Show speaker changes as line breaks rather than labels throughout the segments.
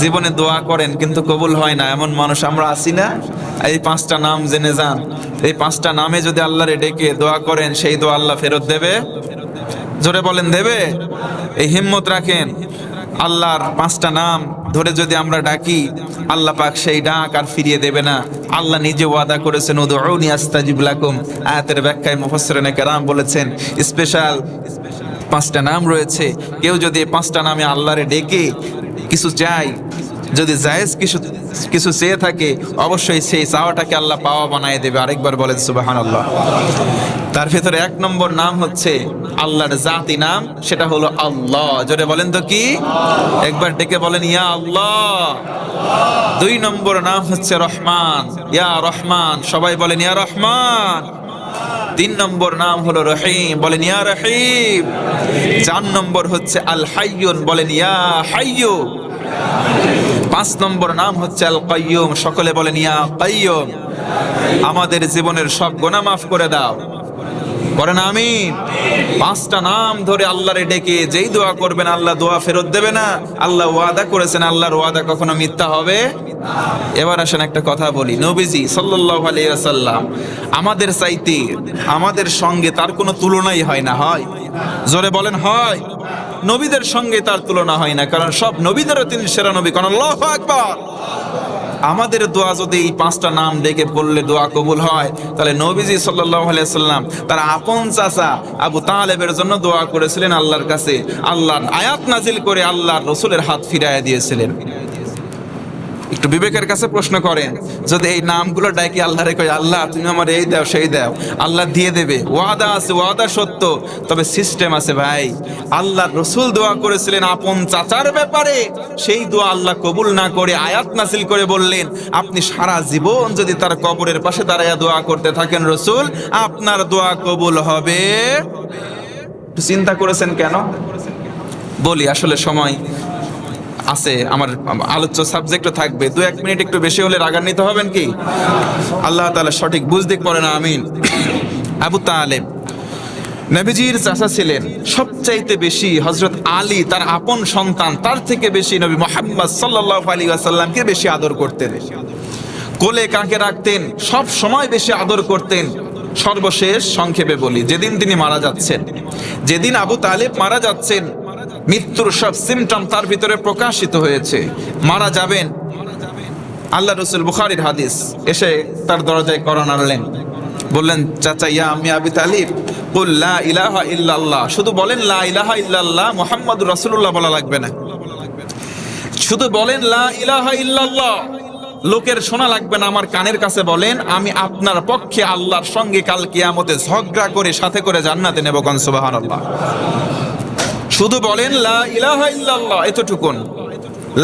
জীবনে দোয়া করেন কিন্তু কবুল হয় না, এমন মানুষ আমরা আছি না? এই 5টা নাম জেনে যান, এই 5টা নামে যদি আল্লাহরে ডেকে দোয়া করেন, সেই দোয়া আল্লাহ ফেরত দেবে। জোরে বলেন দেবে? এই হিম্মত রাখেন। আল্লাহর 5টা নাম ধরে যদি আমরা ডাকি, আল্লাহ পাক সেই ডাক আর ফিরিয়ে দেবে না। আল্লাহ নিজে ওয়াদা করেছেন, উদউনি আস্তাজিব লাকুম। আয়াতের ব্যাখ্যায় মুফাসসিরিনে কেরাম বলেছেন স্পেশাল 5টা নাম রয়েছে। কেউ যদি 5টা নামে আল্লাহরে ডেকে কিছু চাই, যদি জায়েজ কিছু চেয়ে থাকে, অবশ্যই সেই চাওয়াটাকে আল্লাহ পাওয়া বানিয়ে দেবে। আরেকবার বলেন সুবহানাল্লাহ। তার ভিতরে 1 নম্বর নাম হচ্ছে আল্লাহর জাতি নাম, সেটা হলো আল্লাহ। জোরে বলেন তো কি? একবার ডেকে বলেন ইয়া আল্লাহ। 2 নম্বর নাম হচ্ছে রহমান, ইয়া রহমান। সবাই বলেন ইয়া রহমান। 3 নম্বর নাম হলো রহিম, বলেন ইয়া রহিম। 4 নম্বর হচ্ছে আল হাইয়ুন, বলেন ইয়া হাইয়ু। 5 নম্বর নাম হচ্ছে আল কাইয়ুম, সকলে বলেন ইয়া কাইয়ুম। আমাদের জীবনের সব গুনাহ মাফ করে দাও, বলেন আমিন। 5টা নাম ধরে আল্লাহরে ডেকে যেই দোয়া করবেন, আল্লাহ দোয়া ফেরত দেবে না। আল্লাহ ওয়াদা করেছেন, আল্লাহর ওয়াদা কখনো মিথ্যা হবে। এবার আসেন একটা কথা বলি, নবীজি সাল্লাল্লাহু আলাইহি ওয়াসাল্লাম আমাদের চাইতে, আমাদের সঙ্গে তার কোনো তুলনাই হয় না, হয়? জোরে বলেন হয়? নবীদের সঙ্গে তার তুলনা হয় না, কারণ সব নবীদেরও তিনি সেরা নবী। কারণ আল্লাহু আকবার। আমাদের দোয়া যদি এই 5টা নাম ডেকে পড়লে দোয়া কবুল হয়, তাহলে নবীজি সাল্লাল্লাহু আলাইহি ওয়াসাল্লাম তার আপন চাচা আবু তালেবের জন্য দোয়া করেছিলেন আল্লাহর কাছে। আল্লাহ আয়াত নাজিল করে আল্লাহর রাসূলের হাত ফিরাইয়া দিয়েছিলেন। একটু বিবেকের কাছে প্রশ্ন করেন, যদি এই নামগুলো ডাকি আল্লাহরে কই আল্লাহ তুমি আমার এই দাও সেই দাও, আল্লাহ দিয়ে দেবে। ওয়াদা আছে, ওয়াদা সত্য, তবে সিস্টেম আছে ভাই। আল্লাহর রাসূল দোয়া করেছিলেন আপন চাচার ব্যাপারে, সেই দোয়া আল্লাহ কবুল না করে আয়াত নাজিল করে বললেন, আপনি সারা জীবন যদি তার কবরের পাশে দাঁড়ায়া দোয়া করতে থাকেন রাসূল, আপনার দোয়া কবুল হবে। চিন্তা করেছেন কেন? বলি, আসলে সময় আছে, আমার আলোচ্য সাবজেক্টও থাকবে। 2-1 মিনিট একটু বেশি হলে রাগান্বিত হবেন কি? আল্লাহ তাআলা সঠিক বুঝ দিক পড়ে না, আমিন। আবু তালেব নবীজির চাচা ছিলেন, সবচাইতে বেশি হযরত আলী তার আপন সন্তান, তার থেকে বেশি নবী মুহাম্মদ সাল্লাল্লাহু আলাইহি ওয়াসাল্লামকে বেশি আদর করতেন। কোলে কাকে রাখতেন, সব সময় বেশি আদর করতেন। সর্বশেষ সংক্ষেপে বলি, যেদিন তিনি মারা যাচ্ছেন, যেদিন আবু তালেব মারা যাচ্ছেন, মৃত্যুর সব সিমটম তার ভিতরে প্রকাশিত হয়েছে, মারা যাবেন। আল্লাহ রাসূল, বুখারীর হাদিস, এসে তার দরজায় কড়া নাড়লেন, বললেন চাচা ইয়া আম্মি আবি তালিব, কুল লা ইলাহা ইল্লাল্লাহ। শুধু বলেন লা ইলাহা ইল্লাল্লাহ, মুহাম্মাদুর রাসূলুল্লাহ বলা লাগবে না। শুধু বলেন লা ইলাহা ইল্লাল্লাহ, লোকের শোনা লাগবে না, আমার কানের কাছে বলেন, আমি আপনার পক্ষে আল্লাহর সঙ্গে কাল কিয়ামতে ঝগড়া করে সাথে করে জান্নাতে নেব। কোন সুবহানাল্লাহ। শুধু বলেন লা ইলাহা ইল্লাল্লাহ, এতটুকুন।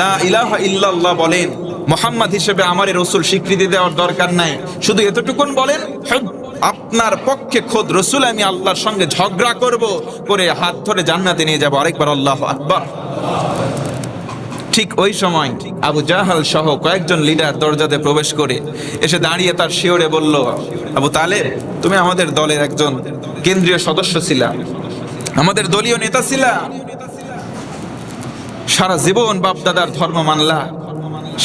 লা ইলাহা ইল্লাল্লাহ বলেন, মুহাম্মদ হিসেবে আমার রাসূল স্বীকৃতি দেওয়ার দরকার নাই, শুধু এতটুকুন বলেন, আপনার পক্ষে খোদ রাসূল আমি আল্লাহর সঙ্গে ঝগড়া করব, করে হাত ধরে জান্নাতে নিয়ে যাব। আরেকবার আল্লাহু আকবার। ঠিক ওই সময় আবু জাহাল সহ কয়েকজন লিডার দরজাতে প্রবেশ করে এসে দাঁড়িয়ে তার শিয়রে বলল, আবু তালেব, তুমি আমাদের দলের একজন কেন্দ্রীয় সদস্য ছিলা, আমাদের দলীয় নেতা ছিলা, সারা জীবন বাপদাদার ধর্ম মানলা,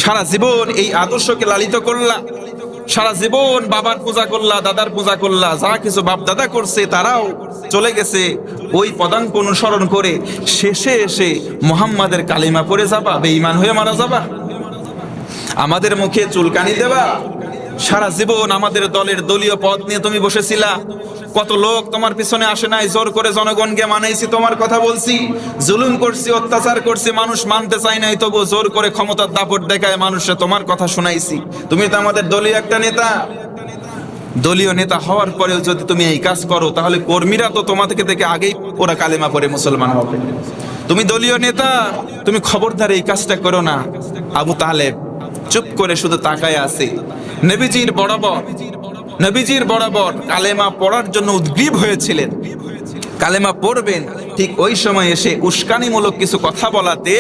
সারা জীবন এই আদর্শকে লালিত করলা, সারা জীবন বাবার পূজা করলা, দাদার পূজা করলা, যা কিছু বাপ দাদা করছে তারাও চলে গেছে ওই পদাঙ্ক অনুসরণ করে, শেষে এসে মুহাম্মাদের কালিমা পড়ে যাবা, বেঈমান হয়ে মারা যাবা, আমাদের মুখে চুলকানি দেবা। সারা জীবন আমাদের দলের দলীয় পদ নিয়ে তুমি বসেছিলা, কত লোক তোমার পিছনে আসে নাই, জোর করে জনগণকে মানাইছি, তোমার কথা বলছি, জুলুম করছি, অত্যাচার করছি, মানুষ মানতে চাই নাই, তবু জোর করে ক্ষমতার দাপট দেখায় মানুষে তোমার কথা শুনাইছি। তুমি তো আমাদের দলীয় একটা নেতা। দলীয় নেতা হওয়ার পরেও যদি তুমি এই কাজ করো, তাহলে কর্মীরা তো তোমাদেরকে থেকে আগেই ওরা কালেমা পড়ে মুসলমান হবে। তুমি দলীয় নেতা, তুমি খবরদার এই কাজটা করো না। আবু তালেব চুপ করে শুধু তাকায় আছে। নবীজির বরাবর কালেমা পড়ার জন্য উদ্গ্রীব হয়েছিলেন, কালেমা পড়বেন, ঠিক ওই সময় এসে উস্কানিমূলক কিছু কথা বলাতে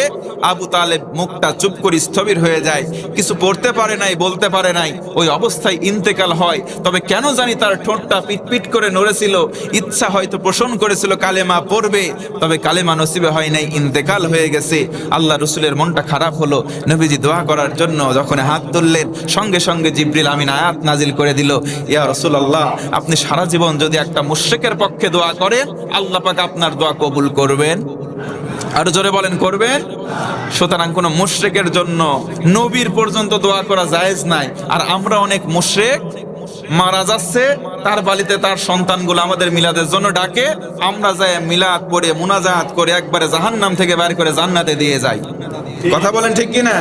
আবু তালেব মুখটা চুপ করে স্থবির হয়ে যায়, কিছু পড়তে পারে নাই, বলতে পারে নাই, ওই অবস্থায় ইন্তেকাল হয়। তবে কেন জানি তার ঠোঁটটা পিটপিট করে নড়েছিল, ইচ্ছা হয়তো পোষণ করেছিল কালেমা পড়বে, তবে কালেমা নসিবে হয় নাই, ইন্তেকাল হয়ে গেছে। আল্লাহ রসুলের মনটা খারাপ হলো, নবীজি দোয়া করার জন্য যখন হাত তুললেন, সঙ্গে সঙ্গে জিবরিল আমিন আয়াত নাজিল করে দিল, ইয়া রাসূলুল্লাহ, আপনি সারা জীবন যদি একটা মুশরিকের পক্ষে দোয়া করেন, আল্লাহ পাক আপনার দোয়া কবুল করবেন। আরো জোরে বলেন, করবেন। সুতরাং কোন মুশরিকের জন্য নবীর পর্যন্ত দোয়া করা জায়েজ নাই। আর আমরা অনেক মুশরিক মারা যাচ্ছে, তার বাড়িতে তার সন্তানগুলো আমাদের মিলাদের জন্য ডাকে, আমরা যাই মিলাদ পড়ে মুনাজাত করে একবারে জাহান্নাম থেকে বের করে জান্নাতে দিয়ে যাই। কথা বলেন ঠিক কিনা?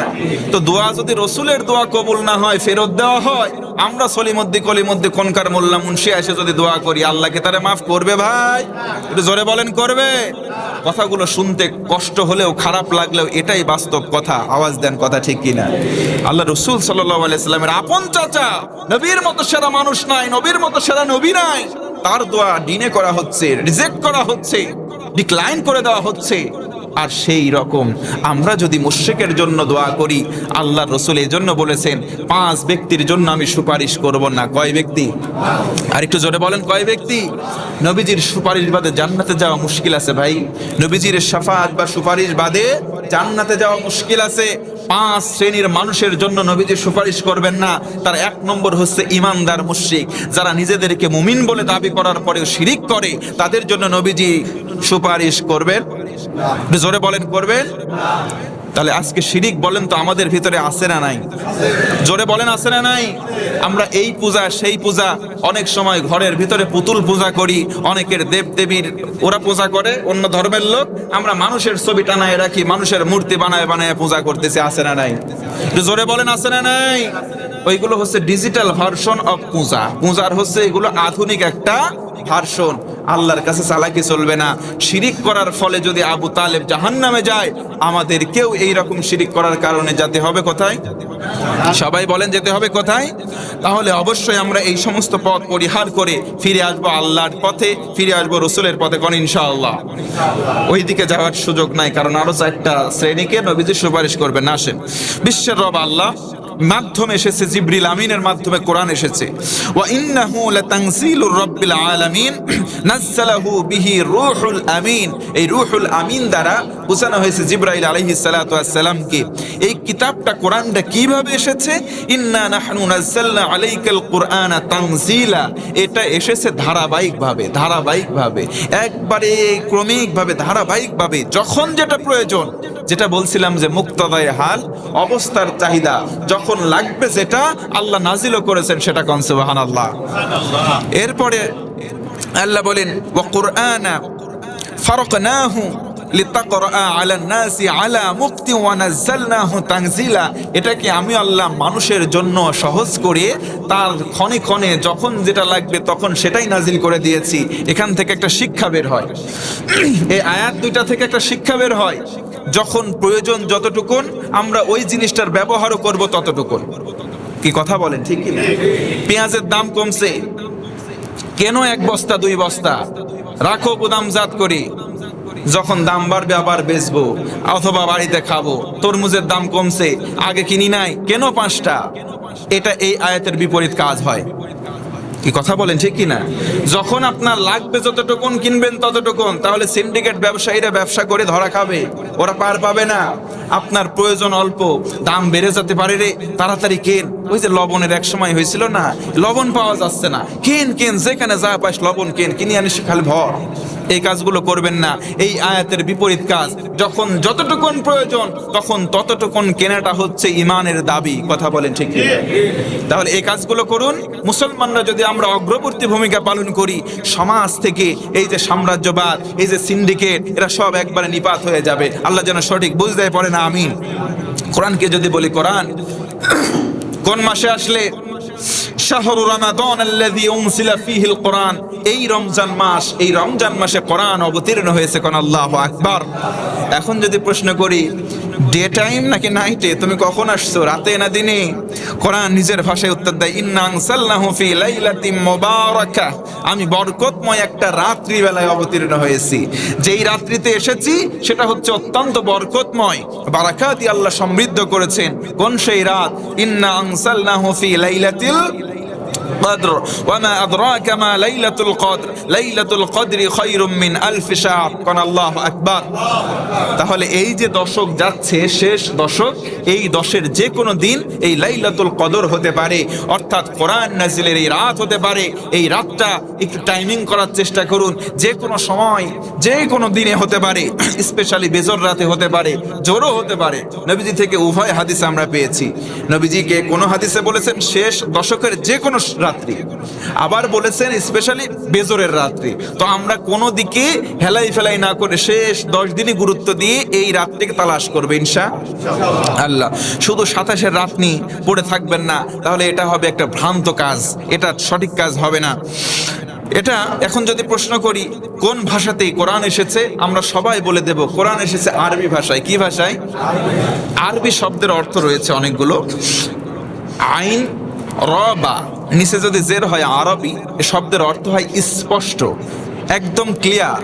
তো দোয়া যদি রসুলের দোয়া কবুল না হয়, ফেরত দেওয়া হয়, আমরা সলিমদ্দি কলিমদ্দি কোনকার মোল্লা মুন্সি এসে যদি দোয়া করি, আল্লাহকে তারে মাফ করবে ভাই? একটু জোরে বলেন, করবে? কথাগুলো শুনতে কষ্ট হলেও খারাপ লাগলেও এটাই বাস্তব কথা। আওয়াজ দেন, কথা ঠিক কিনা? আল্লাহ রসুল সাল্লাল্লাহু আলাইহি সাল্লামের আপন চাচা, নবীর মতো সেরা মানুষ নাই, নবীর মতো সেরা নবী নাই, তার দোয়া ডিনে করা হচ্ছে, রিজেক্ট করা হচ্ছে, ডিক্লাইন করে দেওয়া হচ্ছে। আর সেই রকম আমরা যদি মুশরিকের জন্য দোয়া করি, আল্লাহ রসুল এই জন্য বলেছেন 5 ব্যক্তির জন্য আমি সুপারিশ করব না। কয় ব্যক্তি? আর একটু জোরে বলেন, কয় ব্যক্তি? নবীজির সুপারিশ বাদে জান্নাতে যাওয়া মুশকিল আছে ভাই। নবীজির শাফাআত বা সুপারিশ বাদে জান্নাতে যাওয়া মুশকিল আছে। 5 শ্রেণীর মানুষের জন্য নবীজি সুপারিশ করবেন না। তার 1 নম্বর হচ্ছে ইমানদার মুশরিক, যারা নিজেদেরকে মুমিন বলে দাবি করার পরেও শিরিক করে, তাদের জন্য নবীজি সুপারিশ করবেন। জোরে বলেন, করবেন? তাহলে আজকে শিরিক বলেন তো আমাদের ভিতরে আছে না নাই? জোরে বলেন, আছে না নাই? আমরা এই পূজা সেই পূজা, অনেক সময় ঘরের ভিতরে পুতুল পূজা করি, অনেকের দেব দেবীর ওরা পূজা করে, অন্য ধর্মের লোক, আমরা মানুষের ছবি টানায় রাখি, মানুষের মূর্তি বানায় বানায় পূজা করতেছি, আছে না নাই? জোরে বলেন, আছে না নাই? ওইগুলো হচ্ছে ডিজিটাল ভার্সন অফ পূজা। পূজার হচ্ছে এগুলো আধুনিক একটা ভার্সন। আল্লাহর কাছে চালাকি চলবে না। শিরিক করার ফলে যদি আবু তালেব জাহান্নামে যায়, আমাদের কেউ এই রকম শিরিক করার কারণে যেতে হবে কোথায়? সবাই বলেন, যেতে হবে কোথায়? তাহলে অবশ্যই আমরা এই সমস্ত পথ পরিহার করে ফিরে আসবো আল্লাহর পথে, ফিরে আসবো রসুলের পথে। কোন ইনশাআল্লাহ? ওই দিকে যাওয়ার সুযোগ নাই, কারণ আরো 4টা শ্রেণীকে নবীজি সুপারিশ করবেন। আসেন, বিশ্বের রব আল্লাহ মাধ্যমে এসেছে, জিবরিল আমিনের মাধ্যমে কোরআন এসেছে। ওয়া ইন্নাহু লাতানজিলুর রাব্বিল আলামিন নাযালাহু বিহি রূহুল আমিন। এই রূহুল আমিন দ্বারা বোঝানো হয়েছে জিবরাইল আলাইহিস সালাতু ওয়াস সালামকে। এই কিতাবটা, কোরআনটা কিভাবে এসেছে? ইন্না নাহনু নাযালনা আলাইকাল কুরআনা তানজিলা। এটা এসেছে ধারাবাহিকভাবে, একবারে ক্রমিকভাবে, ধারাবাহিকভাবে, যখন যেটা প্রয়োজন, যেটা বলছিলাম যে মুক্তদায়ে হাল, অবস্থার চাহিদা, যখন লাগবে যেটা আল্লাহ নাজিলও করেছেন সেটা। কোন সুবহানাল্লাহ। এরপরে আল্লাহ বলেন, ওয়া কুরআনা ফারাকনাহু লিতাকরা আলান নাসি আলা মুক্তি ওয়া নাযালনাহু তানজিলা। এটাকে আমি আল্লাহ মানুষের জন্য সহজ করে তার ক্ষণে ক্ষণে যখন যেটা লাগবে তখন সেটাই নাজিল করে দিয়েছি। এখান থেকে একটা শিক্ষা বের হয়, এই আয়াত দুইটা থেকে একটা শিক্ষা বের হয়, যখন প্রয়োজন যতটুকুন আমরা ওই জিনিসটার ব্যবহারও করব ততটুকুন। কি কথা বলেন, ঠিক কি? পেঁয়াজের দাম কমছে, কেন 1 বস্তা 2 বস্তা রাখো গুদামজাত করি, যখন দাম বাড়বে আবার বেচবো অথবা বাড়িতে খাবো। তরমুজের দাম কমছে, আগে কিনি নাই, কেন 5টা? এটা এই আয়াতের বিপরীত কাজ হয়। কি কথা বলেন, ঠিক কিনা? যখন আপনার লাগবে যতটুকুন কিনবেন ততটুকুন, তাহলে সিন্ডিকেট ব্যবসায়ীরা ব্যবসা করে ধরা খাবে, ওরা পার পাবে না। আপনার প্রয়োজন অল্প, দাম বেড়ে যেতে পারে রে, তাড়াতাড়ি কেন। ওই যে লবণের এক সময় হয়েছিল না, লবণ পাওয়া যাচ্ছে না, কেন যেখানে যা পাস লবণ কিনে আনিস খালি ভর। এই কাজগুলো করবেন না। এই আয়াতের বিপরীত কাজ, যখন যতটুকুন প্রয়োজন তখন ততটুকুন কেনাটা হচ্ছে ইমানের দাবি। কথা বলেন, ঠিক কি? তাহলে এই কাজগুলো করুন। মুসলমানরা যদি আমরা অগ্রবর্তী ভূমিকা পালন করি, সমাজ থেকে এই যে সাম্রাজ্যবাদ, এই যে সিন্ডিকেট, এরা সব একবারে নিপাত হয়ে যাবে। আল্লাহ যেন সঠিক বুঝতে পারে না, আমিন। কোরআনকে যদি বলি, কোরআন কোন মাসে আসলে? শাহরু রমাদান আল্লাযী উনজিলা ফীহিল কোরআন। এই রমজান মাস, এই রমজান মাসে কোরআন অবতীর্ণ হয়েছে। কোন আল্লাহু আকবার। এখন যদি প্রশ্ন করি, ডে টাইম নাকি নাইটে? তুমি কখন আসছো, রাতে না দিনে? কোরআন নিজের ভাষায় উত্তর দেয়, ইন্না আনসালনাহু ফি লাইলাতিন মুবারাকাহ, আমি বরকতময় একটা রাত্রি বেলায় অবতীর্ণ হয়েছি। যেই রাত্রিতে এসেছি সেটা হচ্ছে অত্যন্ত বরকতময়, বারাকাতি আল্লাহ সমৃদ্ধ করেছেন। কোন সেই রাত? ইন্না আনসালনাহু ফি লাইলাতিল কদর ওয়া মা আদরাকা মা লাইলাতুল কদর লাইলাতুল কদরি খায়রুম মিন আলফি শাহর। কোন আল্লাহু আকবার। তাহলে এই যে দশক যাচ্ছে, শেষ দশক, এই দশের যে কোনো দিন এই লাইলাতুল কদর হতে পারে, অর্থাৎ কোরআন নাজিলের এই রাত হতে পারে। এই রাতটা একটু টাইমিং করার চেষ্টা করুন, যে কোনো সময় যে কোনো দিনে হতে পারে, স্পেশালি বেজর রাতে হতে পারে, জোরও হতে পারে। নবীজি থেকে উভয় হাদিস আমরা পেয়েছি। নবীজিকে কোনো হাদিসে বলেছেন শেষ দশকের যে কোনো রাত্রি, আবার বলেছেন স্পেশালি বেজরের রাত্রি। তো আমরা কোনো দিকে হেলাই ফেলাই না করে শেষ 10 দিনই গুরুত্ব দিয়ে এই রাতটিকে তালাশ করবে ইনশাআল্লাহ। শুধু 27-এর রাত নিয়ে পড়ে থাকবেন না, তাহলে এটা হবে একটা ভ্রান্ত কাজ, এটা সঠিক কাজ হবে না। এটা এখন যদি প্রশ্ন করি কোন ভাষাতেই কোরআন এসেছে, আমরা সবাই বলে দেব কোরআন এসেছে আরবি ভাষায়। কি ভাষায়? আরবি শব্দের অর্থ রয়েছে অনেকগুলো। আইন রবা নিচে যদি জের হয় আরবি, এ শব্দের অর্থ হয় স্পষ্ট, একদম ক্লিয়ার,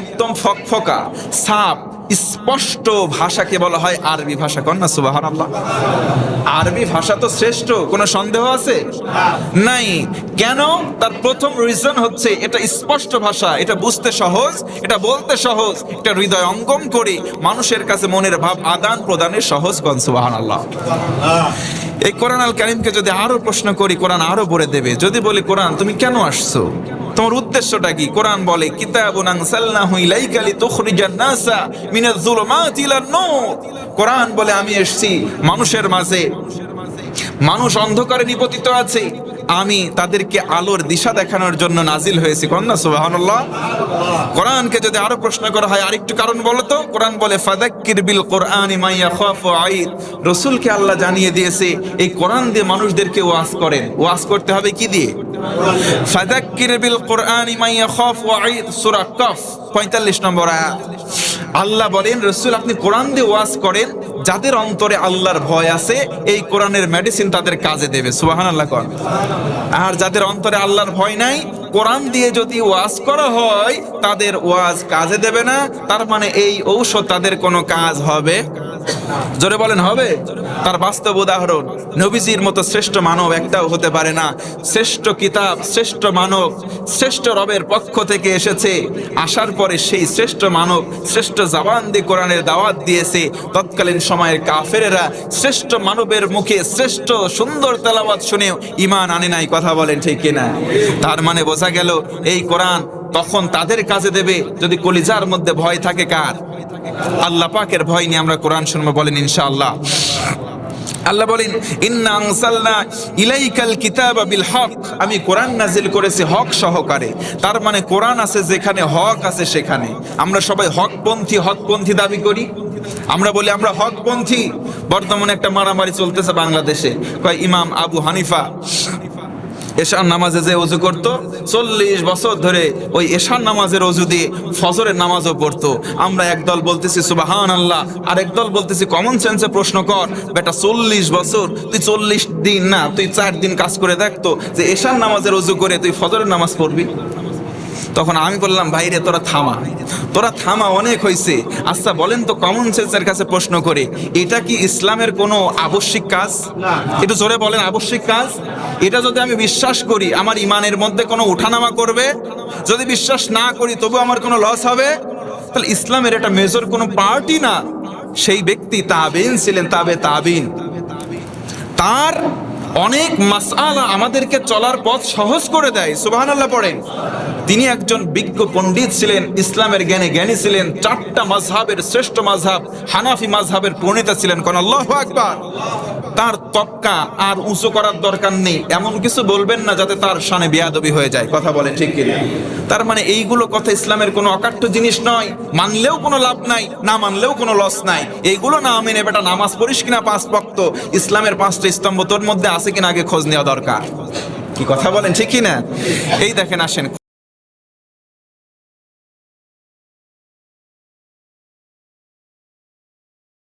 একদম ফকফকা, সাফ, স্পষ্ট ভাষাকে বলা হয় আরবি ভাষা। কন্যা সুবহানাল্লাহ। আরবি ভাষা তো শ্রেষ্ঠ, কোনো সন্দেহ আছে? নাই। কেন? তার প্রথম রিজন হচ্ছে এটা স্পষ্ট ভাষা, এটা বুঝতে সহজ, এটা বলতে সহজ, এটা হৃদয় অঙ্গম করে মানুষের কাছে মনের ভাব আদান প্রদানে সহজ। কন্যা সুবহানাল্লাহ। এই কোরআন আল কারীমকে যদি আরো প্রশ্ন করি, কোরআন আরো বলে দেবে। যদি বলি কোরআন তুমি কেন আসছো, তোমার উদ্দেশ্যটা কি? কোরআন বলে কিতাবুন আনসালনাহু ইলাইকা লিতুখরিজান নাসা মিনাজ যুলুমাতি ইলান নূর। কোরআন বলে আমি এসেছি মানুষের মাঝে, মানুষ অন্ধকারে নিপতিত আছে, আমি তাদেরকে আলোর দিশা দেখানোর জন্য নাজিল হয়েছি। কন্যা সুবহানাল্লাহ। কোরআনকে যদি আরো প্রশ্ন করা হয় আরেকটু কারণ বলো তো, কোরআন বলে ফাযাক্কির বিল কোরআনি মান ইয়াখাফু আইদ। রাসূলকে আল্লাহ জানিয়ে দিয়েছে এই কোরআন দিয়ে মানুষদেরকে ওয়াজ করেন। ওয়াজ করতে হবে কি দিয়ে? ফাযাক্কির বিল কোরআনি মান ইয়াখাফু আইদ, সূরা কাফ 45 নম্বর আয়াত। আল্লাহ বলেন রাসূল আপনি কোরআন দিয়ে ওয়াজ করেন, যাদের অন্তরে আল্লাহর ভয় আছে এই কোরআনের মেডিসিন তাদের কাজে দেবে। সুবহানাল্লাহ। আর যাদের অন্তরে আল্লাহর ভয় নাই, কোরআন দিয়ে যদি ওয়াজ করা হয় তাদের ওয়াজ কাজে দেবে না, তার মানে এই ঔষধ তাদের কোনো কাজ হবে? জোরে বলেন হবে? তার বাস্তব উদাহরণ নবীজির মতো শ্রেষ্ঠ মানব একটাও হতে পারে না। শ্রেষ্ঠ কিতাব, শ্রেষ্ঠ মানব, শ্রেষ্ঠ রবের পক্ষ থেকে এসেছে। আসার পরে সেই শ্রেষ্ঠ মানব শ্রেষ্ঠ জবান দিয়ে কোরআনের দাওয়াত দিয়েছে। তৎকালীন সময়ের কাফেরেরা শ্রেষ্ঠ মানবের মুখে শ্রেষ্ঠ সুন্দর তেলাওয়াত শুনেও ঈমান আনে নাই। কথা বলেন ঠিক কিনা? তার মানে বোঝা গেল এই কোরআন তখন তাদের কাজে দেবে যদি কলিজার মধ্যে ভয় থাকে। কার? আল্লাহ পাকের ভয় নিয়ে আমরা কোরআন শুনবো। বলেন ইনশাআল্লাহ। আল্লাহ বলেন ইন্না আনসালনা ইলাইকাল কিতাবা বিল হক, আমি কোরআন নাজিল করেছি হক সহকারে। তার মানে কোরআন আছে যেখানে, হক আছে সেখানে। আমরা সবাই হকপন্থী দাবি করি। আমরা বলি আমরা হকপন্থী। বর্তমানে একটা মারামারি চলতেছে বাংলাদেশে। কয় ইমাম আবু হানিফা এশার নামাজে যে ওযু করতো 40 বছর ধরে ওই এশার নামাজের ওযু দিয়ে ফজরের নামাজও পড়তো। আমরা একদল বলতেছি সুবহানাল্লাহ, আর একদল বলতেছি কমন সেন্সে প্রশ্ন কর বেটা, 40 বছর তুই 40 দিন না, তুই 4 দিন কাজ করে দেখতো যে এশার নামাজের ওযু করে তুই ফজরের নামাজ পড়বি। তখন আমি বললাম ভাইরে তোরা থামা, অনেক হয়েছে। আচ্ছা বলেন তো কমন সেন্সের কাছে প্রশ্ন করে, এটা কি ইসলামের কোনো আবশ্যিক কাজ? একটু জোরে বলেন, আবশ্যিক কাজ? এটা যদি আমি বিশ্বাস করি আমার ইমানের মধ্যে কোনো উঠানামা করবে? যদি বিশ্বাস না করি তবু আমার কোনো লস হবে? তাহলে ইসলামের এটা মেজর কোনো পার্টই না। সেই ব্যক্তি তাবেইন ছিলেন, তাবেইন, তার অনেক মাসআলা আমাদেরকে চলার পথ সহজ করে দেয়। সুবহানাল্লাহ পড়েন। তিনি একজন বিজ্ঞ পণ্ডিত ছিলেন, ইসলামের জ্ঞানী ছিলেন। 4টা মাযহাবের শ্রেষ্ঠ মাযহাব হানাফি মাযহাবের প্রণেতা ছিলেন। কোন আল্লাহু আকবার। তার তবকা আর উঁচু করার দরকার নেই, এমন কিছু বলবেন না যাতে তার শানে বেয়াদবি হয়ে যায়। কথা বলেন ঠিক কিনা? তার মানে এইগুলো কথা ইসলামের কোনো অকাট্য জিনিস নয়। মানলেও কোনো লাভ নাই, না মানলেও কোনো লস নাই। এইগুলো না মেনে বেটা নামাজ পড়িস কিনা 5 ওয়াক্ত, ইসলামের 5টা স্তম্ভ তোর মধ্যে আছে কিনা আগে খোঁজ নেওয়া দরকার। কি কথা বলেন ঠিক কিনা? এই দেখেন আসেন